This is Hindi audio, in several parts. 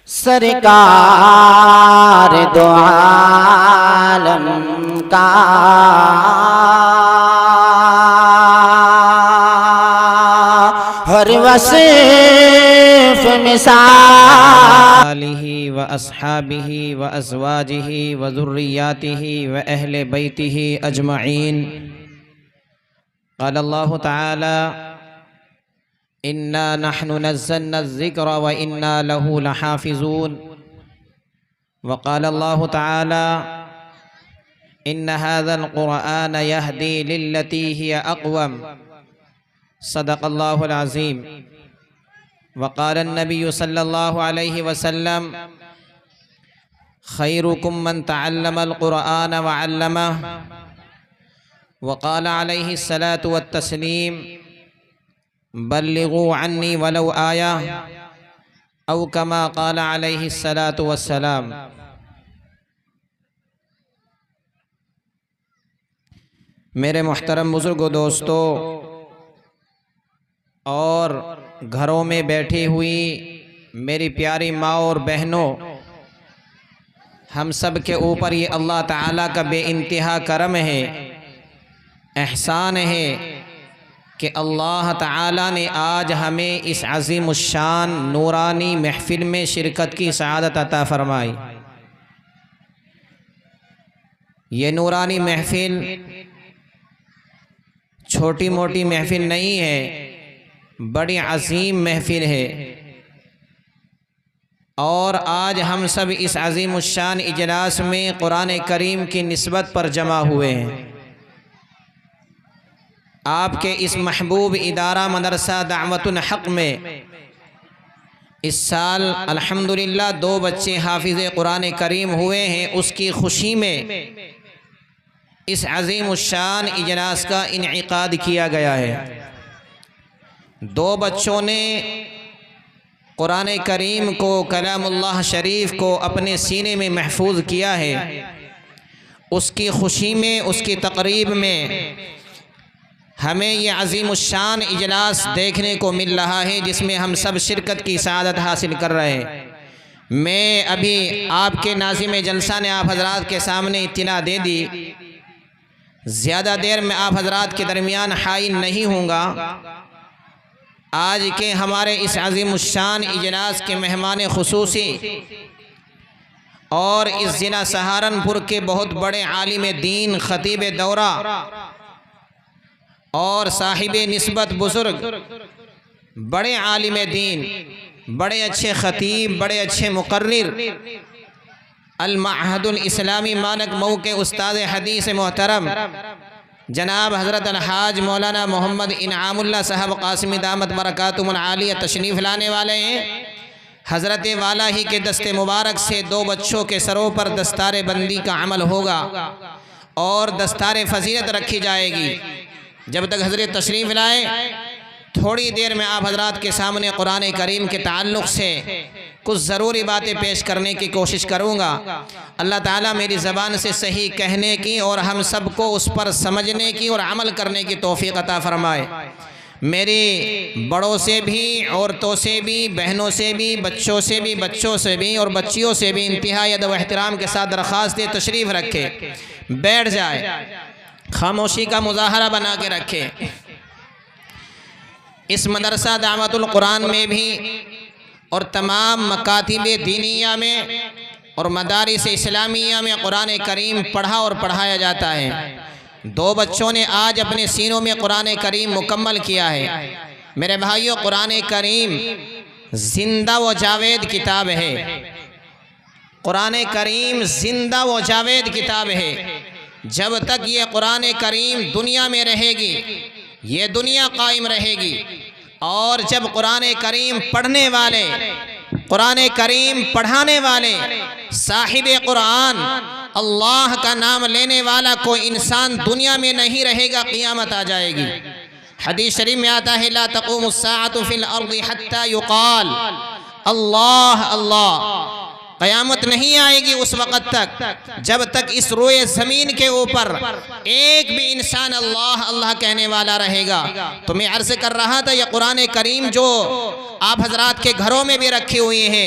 सरकार दो आलम का हर वसीफ मिसाल आलिही व अस्हाबिही व अज़वाजिही व ज़ुर्रियातिही व अहले बैतिही अजमईन। क़ाल अल्लाहु तआला इन्ना नहनु नज़्ज़लना ज़िक्र व इन्ना लहू लहाफ़िज़ून। व क़ाल अल्लाहु तआला इन्न हाज़ल क़ुरआन यहदी लिल्लती हिय अक़वम। सदक़ल्लाहुल अज़ीम। वक़ाल नबी सल्लल्लाहु अलैहि वसल्लम खैरुकुम मन तअल्लमल क़ुरआन व अल्लमह। वक़ाल अलैहि सलातु वत्तस्लीम बल्लिगू अन्नी वलौ आया औ कमा क़ाल अलैहि सलातु वस्सलाम। मेरे मुहतरम बुज़ुर्गों, दोस्तों और घरों में बैठी हुई मेरी प्यारी माँ और बहनों, हम सब के ऊपर ये अल्लाह ताला का बेइंतहा करम है, एहसान है कि अल्लाह ताला ने आज हमें इस अज़ीमुश्शान नूरानी महफ़िल में शिरकत की सआदत अता फ़रमाई। ये नूरानी महफ़िल छोटी मोटी महफ़िल नहीं है, बड़ी अज़ीम महफ़िल है। और आज हम सब इस अज़ीमुश्शान इजलास में कुरान करीम की निस्बत पर जमा हुए हैं। आपके इस महबूब इदारा मदरसा दावतुल हक़ में इस साल अल्हम्दुलिल्लाह 2 बच्चे हाफिज़ कुरान करीम हुए हैं। उसकी खुशी में इस अज़ीमुश्शान इजलास का इनेकाद किया गया है। 2 बच्चों ने कुरान करीम को, कलामुल्लाह शरीफ को अपने सीने में महफूज किया है। उसकी खुशी में, उसकी तकरीब में हमें ये अज़ीमुश्शान इजलास देखने को मिल रहा है, जिसमें हम सब शिरकत की सआदत हासिल कर रहे हैं। मैं अभी आपके नाज़िम जलसा ने आप हज़रात के सामने इत्तला दे दी। ज़्यादा देर में आप हज़रात के दरमियान हाइल नहीं होऊंगा। आज के हमारे इस अज़ीमुश्शान इजलास के मेहमान खुसूसी और इस ज़िला सहारनपुर के बहुत बड़े आलिम दीन, ख़तीब दौरा और साहिब निस्बत बुज़ुर्ग, बड़े आलिम दीन, बड़े अच्छे ख़तीब, बड़े अच्छे मुक़र्रिर, अल मअहदुल इस्लामी मानक मऊ के उस्ताद हदीस मोहतरम जनाब हज़रत अलहाज मौलाना मोहम्मद इनामुल्लाह साहब क़ासिमी दामत बरकातुहुल आलिया तशरीफ़ लाने वाले हैं। हज़रत वाला ही के दस्ते मुबारक से 2 बच्चों के सरों पर दस्तार बंदी का अमल होगा और दस्तार फ़जीलत रखी जाएगी। जब तक हज़रत तशरीफ़ लाए, थोड़ी देर में आप हज़रात के सामने कुरान करीम के ताल्लुक़ से कुछ ज़रूरी बातें पेश करने की कोशिश करूँगा। अल्लाह ताला मेरी ज़बान से सही कहने की और हम सबको उस पर समझने की और अमल करने की तौफ़ीक़ अता फ़रमाए। मेरी बड़ों से भी, औरतों से भी, बहनों से भी, बच्चों से भी, बच्चों से भी और बच्चियों से भी इंतहाई अदब व एहतराम के साथ दरख्वास्त है, तशरीफ़ रखे, बैठ जाए, खामोशी का मुज़ाहरा बना के रखे। इस मदरसा दावतुल कुरान में भी और तमाम मकातिब दीनिया में और मदारिस इस्लामिया में कुरान करीम पढ़ा और पढ़ाया जाता है। 2 बच्चों ने आज अपने सीनों में कुरान करीम मुकम्मल किया है। मेरे भाइयों, कुरान करीम जिंदा व जावेद किताब है। कुरान करीम जिंदा व जावेद किताब है। जब तक ये कुरान करीम दुनिया में रहेगी, ये दुनिया कायम रहेगी। और जब कुरान करीम पढ़ने वाले, कुरान करीम पढ़ाने वाले, साहिब कुरान, अल्लाह का नाम लेने वाला कोई इंसान दुनिया में नहीं रहेगा, क़ियामत आ जाएगी। हदीस शरीफ में आता है, ला तक़ूमुस्साअतु फिल अर्दि हत्ता युक़ाल अल्लाह अल्लाह। क़यामत नहीं आएगी उस वक़्त तक जब तक इस रोए ज़मीन के ऊपर एक भी इंसान अल्लाह अल्लाह कहने वाला रहेगा। तो मैं अर्ज़ कर रहा था, यह कुरान करीम जो आप हज़रात के घरों में भी रखी हुई है,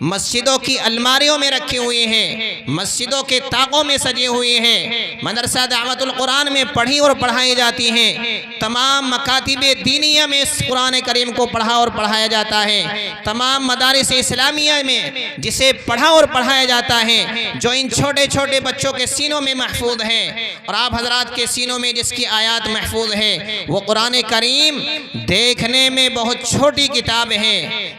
मस्जिदों की अलमारियों में रखे हुए हैं, मस्जिदों के ताकों में सजे हुए हैं, मदरसा दावतुल कुरान में पढ़ी और पढ़ाई जाती हैं, तमाम मकातिबे दीनिया में इस कुरान करीम को पढ़ा और पढ़ाया जाता है, तमाम मदारिस इस्लामिया में जिसे पढ़ा और पढ़ाया जाता है, जो इन छोटे छोटे बच्चों के सीनों में महफूज है और आप हजरात के सीनों में जिसकी आयत महफूज है, वो कुरान करीम देखने में बहुत छोटी किताब है।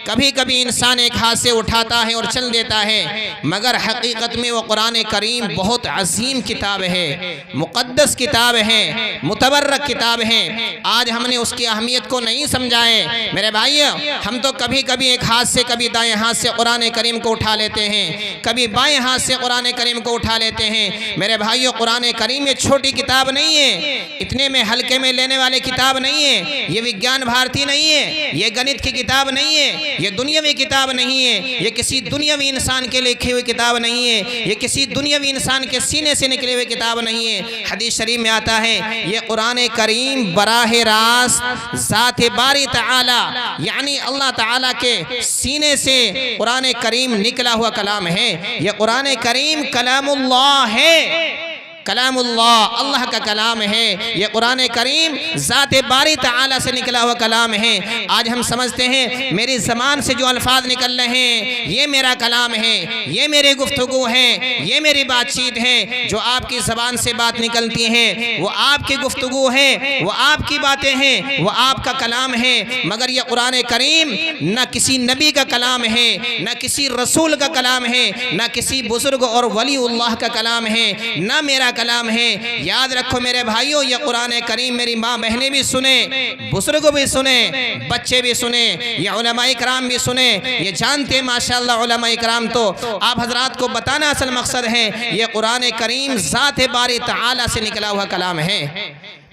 कभी कभी इंसान एक हाथ से उठाता है और चल देता है, मगर हकीकत में वो कुरान करीम बहुत अजीम किताब है, मुक़द्दस किताब है, मुतबर्रक किताब है। आज हमने उसकी अहमियत को नहीं समझा है। मेरे भाइयों, हम तो कभी कभी एक हाथ से कभी दाएं हाथ से कुरान करीम को उठा लेते हैं, कभी बाएं हाथ से कुरान करीम को उठा लेते हैं। मेरे भाइयों, कुरान करीम ये छोटी किताब नहीं है, इतने में हल्के में लेने वाली किताब नहीं है, ये विज्ञान भारती नहीं है, ये गणित की किताब नहीं है, ये दुनियावी किताब नहीं है, ये किसी दुनियावी इंसान के लिखी हुई किताब नहीं है, ये किसी दुनियावी इंसान के सीने से निकले हुए किताब नहीं है। हदीस शरीफ में आता है ये कुरान करीम बराह रास्त ज़ात बारी ताला यानी अल्लाह ताला के सीने से कुरान करीम निकला हुआ कलाम है। ये कुरान करीम कलामुल्लाह है, कलामुल्लाह अल्लाह का कलाम है। ये कुरान करीम ज़ात बारी ताला से निकला हुआ कलाम है। आज हम समझते हैं मेरी ज़बान से जो अल्फाज निकल रहे हैं ये मेरा कलाम है, ये मेरी गुफ्तगू है, ये मेरी बातचीत है। जो आपकी ज़बान से बात निकलती है वो आपकी गुफ्तगू है, वो आपकी बातें हैं, वो आपका कलाम है। मगर ये कुरान करीम न किसी नबी का कलाम है, न किसी रसूल का कलाम है, न किसी बुजुर्ग और वलीउल्लाह का कलाम है, न मेरा कलाम है। याद रखो मेरे भाइयों, ये कुरान करीम मेरी माँ बहनें भी सुने, बुजुर्ग भी सुने, बच्चे भी सुने, ये उलमा इकराम भी सुने। ये जानते माशाअल्लाह उलमा इकराम तो आप हजरात को बताना असल मकसद है, ये कुरान करीम ज़ात बारी ताला से निकला हुआ कलाम है।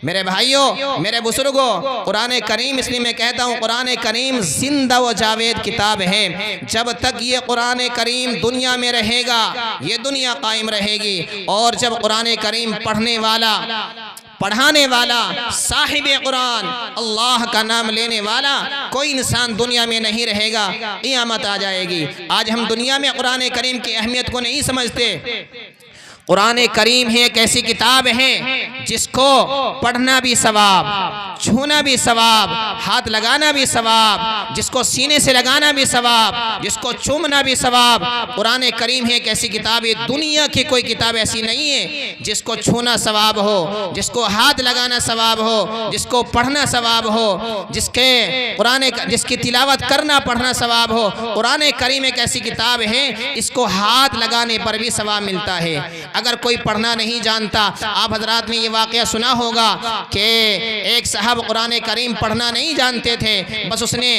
मेरे भाइयों, मेरे बुजुर्गों, कुरान करीम इसलिए मैं कहता हूँ कुरान करीम जिंदा व जावेद किताब है। जब तक ये कुरान करीम दुनिया में रहेगा ये दुनिया कायम रहेगी। और जब कुरान करीम पढ़ने वाला, पढ़ाने वाला, साहिब कुरान, अल्लाह का नाम लेने वाला कोई इंसान दुनिया में नहीं रहेगा, क़ियामत आ जाएगी। आज हम दुनिया में कुरान करीम की अहमियत को नहीं समझते। कुरान करीम है एक ऐसी किताब है जिसको पढ़ना भी सवाब, छूना भी सवाब, हाथ लगाना भी सवाब, जिसको सीने से लगाना भी सवाब, जिसको चूमना भी सवाब। कुरान करीम है एक ऐसी किताब है, दुनिया की कोई किताब ऐसी नहीं है जिसको छूना सवाब हो, जिसको हाथ लगाना सवाब हो, जिसको पढ़ना सवाब हो, जिसकी तिलावत करना पढ़ना सवाब हो। कुरान करीम एक ऐसी किताब है इसको हाथ लगाने पर भी सवाब मिलता है। अगर कोई पढ़ना नहीं जानता, आप हजरात ने ये वाक़या सुना होगा कि एक साहब कुरान करीम पढ़ना नहीं जानते थे, बस उसने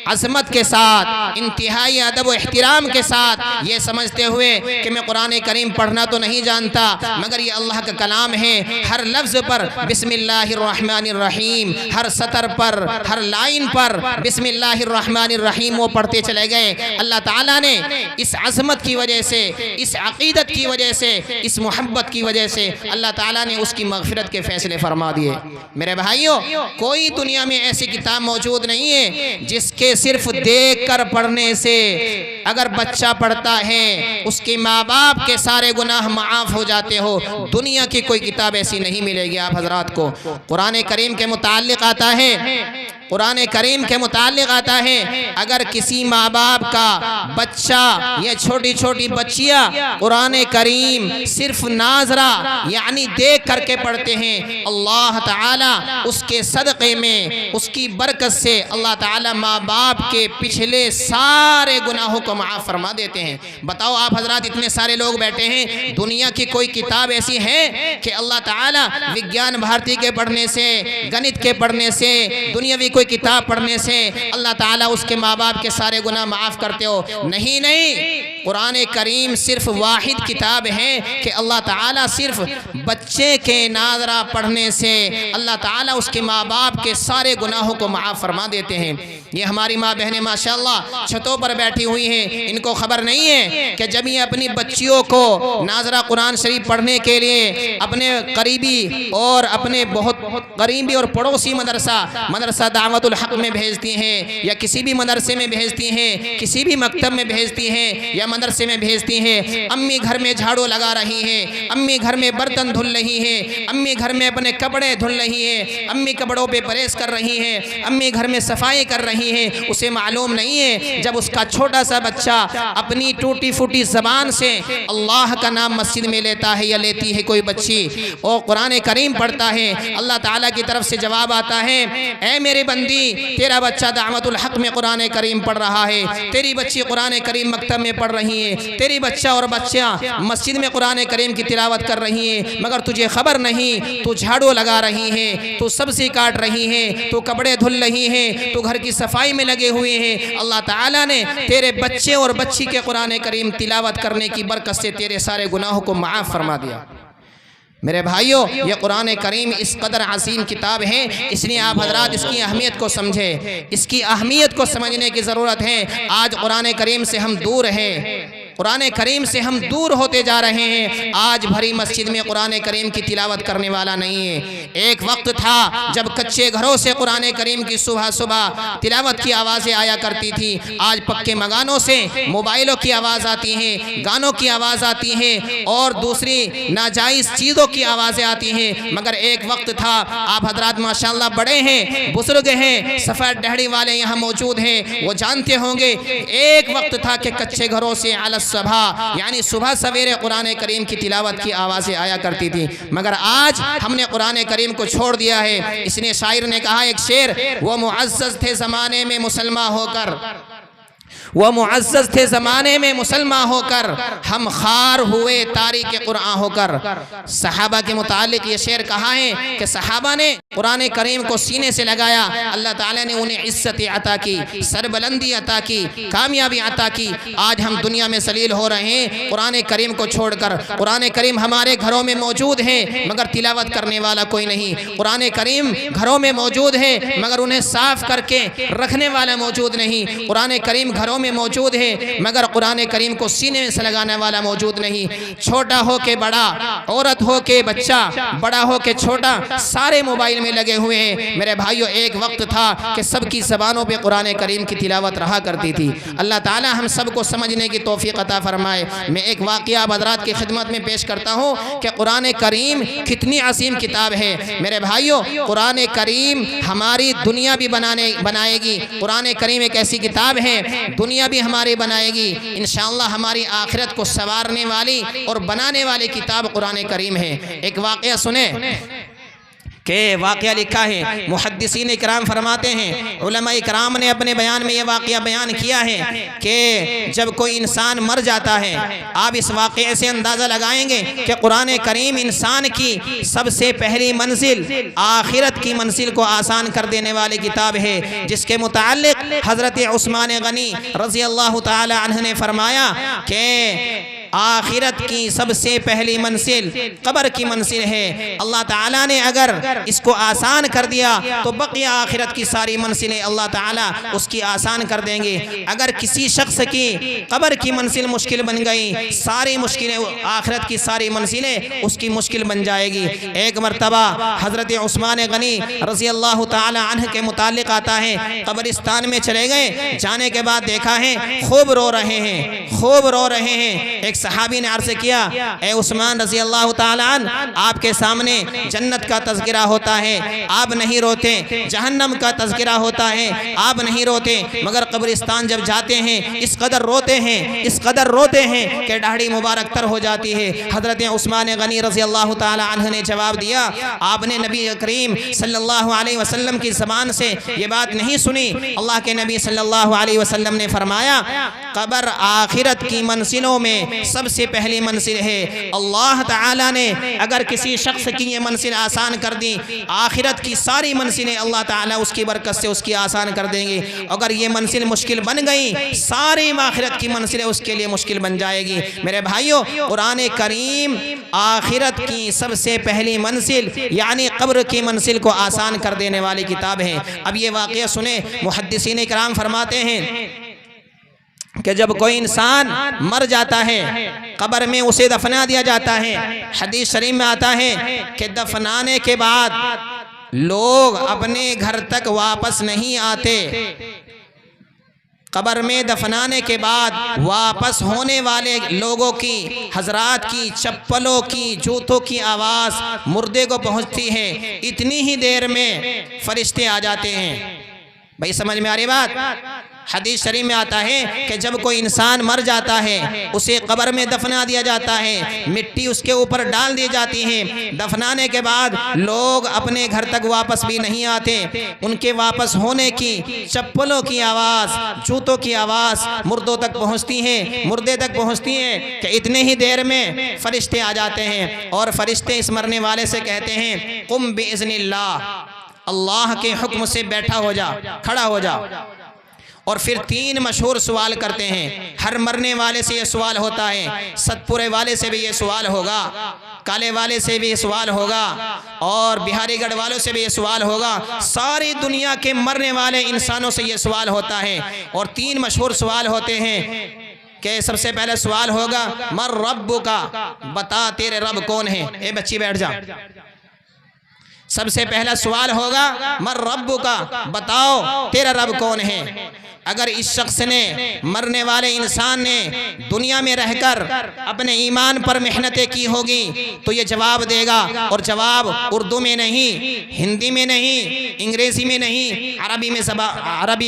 अज़मत के साथ, इंतहाई अदब व एहतिराम के साथ ये समझते हुए कि मैं कुरान करीम पढ़ना तो नहीं जानता मगर ये अल्लाह का कलाम है, हर लफ्ज़ पर बिस्मिल्लाहिर्रहमानिर्रहीम, हर सतर पर, हर लाइन पर बिस्मिल्लाहिर्रहमानिर्रहीम वो पढ़ते चले गए। अल्लाह ताला ने इस अज़मत की वजह से, इस अक़ीदत की वजह से, इस मोहब्बत की वजह से अल्लाह ताला ने उसकी मग़फ़िरत के फ़ैसले फरमा दिए। मेरे भाइयों, कोई दुनिया में ऐसी किताब मौजूद नहीं है जिसके सिर्फ देख कर पढ़ने से अगर बच्चा पढ़ता है उसके माँ बाप के सारे गुनाह माफ़ हो जाते हो। दुनिया की कोई किताब ऐसी नहीं मिलेगी आप हजरात को। कुरान करीम के मुताल्लिक़ आता है, कुरान करीम के मुताल्लिक़ आता है अगर किसी माँ बाप का बच्चा या छोटी छोटी बच्चियाँ कुरान करीम सिर्फ नाजरा यानी देख करके पढ़ते हैं, अल्लाह ताला उसके सदक़े में, उसकी बरकत से अल्लाह ताला माँ बाप के पिछले सारे गुनाहों को माफ़ फरमा देते हैं। बताओ आप हजरात, इतने सारे लोग बैठे हैं, दुनिया की कोई किताब ऐसी है कि अल्लाह ताला विज्ञान भारती के पढ़ने से, गणित के पढ़ने से, दुनियावी कोई किताब पढ़ने से अल्लाह ताला उसके माँ बाप के सारे गुनाह माफ़ करते हो? नहीं नहीं, कुरान करीम सिर्फ वाहिद किताब है कि अल्लाह ताला सिर्फ बच्चे के नाज़रा पढ़ने से अल्लाह ताला उसके माँ बाप के सारे गुनाहों को माफ़ फरमा देते हैं। ये हमारी माँ बहनें माशाअल्लाह छतों पर बैठी हुई हैं, इनको खबर नहीं है कि जब ये अपनी बच्चियों को नाज़रा कुरान शरीफ पढ़ने के लिए अपने करीबी और अपने बहुत करीबी और पड़ोसी मदरसा दावतुल हक में भेजती हैं, या किसी भी मदरसे में भेजती हैं, किसी भी मकतब में भेजती हैं या मदरसे में भेजती हैं, अम्मी घर में झाड़ू लगा रही हैं, अम्मी घर में बर्तन धुल रही हैं, अम्मी घर में अपने कपड़े धुल रही हैं, अम्मी कपड़ों पे प्रेस कर रही हैं, अम्मी घर में सफाई कर रही हैं, उसे मालूम नहीं है जब उसका छोटा सा बच्चा अपनी टूटी फूटी ज़बान से अल्लाह का नाम मस्जिद में लेता है या लेती है कोई बच्ची और कुरान करीम पढ़ता है, अल्लाह ताला की तरफ से जवाब आता है, ऐ मेरे बंदी तेरा बच्चा दावतुल हक में कुरान करीम पढ़ रहा है, तेरी बच्ची कुरान करीम मकतब में पढ़ रही है, तेरी बच्चा और बच्चा मस्जिद में कुरान करीम की तिलावत कर रही है, मगर तुझे खबर नहीं, तू झाड़ू लगा रही है, तू सब्जी काट रही है, तू कपड़े धुल रही है, तू घर की सफाई में लगे हुए हैं। अल्लाह ताला ने तेरे बच्चे और बच्ची के कुरान करीम तिलावत करने की बरकत से तेरे सारे गुनाहों को माफ़ फरमा दिया। मेरे भाइयों, ये कुरान करीम इस कदर अजीम किताब है, इसलिए आप हजरात इसकी अहमियत को समझे, इसकी अहमियत को समझने की ज़रूरत है। आज कुरान करीम से हम दूर हैं, कुरान करीम से हम दूर होते जा रहे हैं। आज भरी मस्जिद में कुरान करीम की तिलावत करने वाला नहीं है। एक वक्त था जब कच्चे घरों से कुरान करीम की सुबह सुबह तिलावत की आवाज़ें आया करती थी। आज पक्के मकानों से मोबाइलों की आवाज़ आती है, गानों की आवाज़ आती है और दूसरी नाजायज़ चीज़ों की आवाज़ें आती हैं। मगर एक वक्त था, आप हजरात माशाअल्लाह बड़े हैं, बुजुर्ग हैं, सफ़ेद दाढ़ी वाले यहाँ मौजूद हैं, वो जानते होंगे एक वक्त था कि कच्चे घरों से आलस सभा यानी सुबह सवेरे कुरान करीम की तिलावत की आवाज़ें आया करती थी। मगर आज हमने कुरान करीम को छोड़ दिया है। इसने शायर ने कहा एक शेर, वो मुअज़्ज़ज़ थे ज़माने में मुसलमान होकर, वो मुअज़्ज़ज़ थे ज़माने में मुसलमान होकर, हम खार हुए तारीक़ कुरान होकर। सहाबा के मुतालिक ये शेर कहा है कि सहाबा ने कुरान करीम को सीने से लगाया, अल्लाह ताला ने उन्हें इज्जत अता की, सरबलंदी अता की, कामयाबी अता की। आज हम दुनिया में सलील हो रहे हैं कुरान करीम को छोड़कर। कुरान करीम हमारे घरों में मौजूद है मगर तिलावत करने वाला कोई नहीं। कुरान करीम घरों में मौजूद है मगर उन्हें साफ करके रखने वाला मौजूद नहीं। कुरान करीम घरों में मौजूद है मगर कुरान करीम को सीने से लगाने वाला मौजूद नहीं। छोटा हो के बड़ा, औरत हो के बच्चा, बड़ा हो के छोटा, सारे मोबाइल में लगे हुए हैं। मेरे भाइयों, एक वक्त था कि सबकी ज़बानों पे कुरान करीम की तिलावत रहा करती थी। अल्लाह ताला हम सबको समझने की तौफीक अता फरमाए। मैं एक वाक़या हज़रात की खिदमत में पेश करता हूँ कि कुरान करीम कितनी असीम किताब है। मेरे भाइयों, कुरान करीम हमारी दुनिया भी बनाएगी। कुरान करीम एक ऐसी किताब है दुनिया भी हमारी बनाएगी, इंशाअल्लाह हमारी आखिरत को संवारने वाली और बनाने वाली किताब कुरान करीम है। एक वाक़या सुने के वाक़या लिखा है, मुहद्दिसीन इकराम फरमाते हैं, उलमा इकराम ने अपने बयान में ये वाक़या बयान किया है कि जब कोई इंसान मर जाता है, आप इस वाक़े से अंदाज़ा लगाएंगे कि कुरान करीम इंसान की सबसे पहली मंजिल आखिरत की मंजिल को आसान कर देने वाली किताब है, जिसके मुताल्लिक़ हज़रत उस्मान गनी रज़ी अल्लाह ताला अन्हु ने फरमाया कि आखिरत की सबसे पहली मंजिल कब्र की मंजिल है। अल्लाह ताला ने अगर इसको आसान कर दिया तो बकिया आखिरत की सारी मंजिलें अल्लाह ताला उसकी आसान कर देंगे। अगर किसी शख्स की कब्र की मंजिल मुश्किल बन गई, सारी मुश्किलें आखिरत की सारी मंजिलें उसकी मुश्किल बन जाएगी। एक मरतबा हज़रत उस्मान गनी रज़ी अल्लाह ताला अन्हु के मुताल्लिक़ आता है, कब्रिस्तान में चले गए, जाने के बाद देखा है खूब रो रहे हैं, खूब रो रहे हैं। एक सहाबी ने अर्ज़ किया, ए उस्मान रज़ी अल्लाह ताला अन्हु, आपके सामने जन्नत का तज़किरा होता है, आप नहीं रोते, जहन्नम का तज़किरा होता है, आप नहीं रोते, मगर कब्रिस्तान जब जाते हैं इस कदर रोते हैं, इस कदर रोते हैं कि दाढ़ी मुबारक तर हो जाती है। हज़रत उस्मान गनी रज़ी अल्लाह ताला अन्हु ने जवाब दिया, आपने नबी करीम सल्लल्लाहु अलैहि वसल्लम की ज़बान से ये बात नहीं सुनी। अल्लाह के नबी सल्लल्लाहु अलैहि वसल्लम ने फरमाया, कब्र आखिरत की मंजिलों में सबसे पहली मंजिल है। अल्लाह ताला ने अगर किसी शख्स की ये मंजिल आसान कर दी, आखिरत की सारी मंजिलें अल्लाह ताला उसकी बरकत से उसकी आसान कर देंगे। अगर ये मंजिल मुश्किल बन गई, सारी आखिरत की मंजिलें उसके लिए मुश्किल बन जाएगी। मेरे भाइयों, कुरान करीम आखिरत की सबसे पहली मंजिल यानी कब्र की मंजिल को आसान कर देने वाली किताब है। अब ये वाक़या सुने, मुहद्दिसीन इकराम फरमाते हैं कि जब कोई इंसान मर जाता है, कब्र में उसे दफना दिया जाता है। हदीस शरीफ में आता है कि दफनाने के बाद लोग अपने घर तक वापस नहीं आते। कब्र में दफनाने के बाद वापस होने वाले लोगों की, हजरात की चप्पलों की, जूतों की आवाज़ मुर्दे को पहुंचती है। इतनी ही देर में फरिश्ते आ जाते हैं। भाई समझ में आ रही बात? हदीस शरीफ में आता है कि जब कोई इंसान मर जाता है, उसे कब्र में दफना दिया जाता है, मिट्टी उसके ऊपर डाल दी जाती है। दफनाने के बाद लोग अपने घर तक वापस भी नहीं आते। उनके वापस होने की चप्पलों की आवाज़, जूतों की आवाज़ मुर्दों तक पहुंचती है, मुर्दे तक पहुंचती है कि इतने ही देर में फरिश्ते आ जाते हैं और फरिश्ते इस मरने वाले से कहते हैं, कुम बिइज़्निल्लाह, अल्लाह के हुक्म से बैठा हो जा, खड़ा हो जा। और फिर 3 मशहूर सवाल करते हैं। हर मरने वाले से ये सवाल होता है, सतपुरे वाले से भी ये सवाल होगा, काले वाले से भी ये सवाल होगा और बिहारीगढ़ वालों से भी ये सवाल होगा। सारी दुनिया के मरने वाले इंसानों से ये सवाल होता है। और 3 मशहूर सवाल होते हैं कि सबसे पहले सवाल होगा, मर रब्बुका, बता तेरे रब कौन है। ए बच्ची बैठ जा। सबसे पहला सवाल होगा, मर रब्बुका, बताओ तेरा रब कौन है। अगर इस शख्स ने, मरने वाले इंसान ने दुनिया में रहकर अपने ईमान पर मेहनतें की होगी तो ये जवाब देगा। और जवाब उर्दू में नहीं, हिंदी में नहीं, अंग्रेजी में नहीं, अरबी में अरबी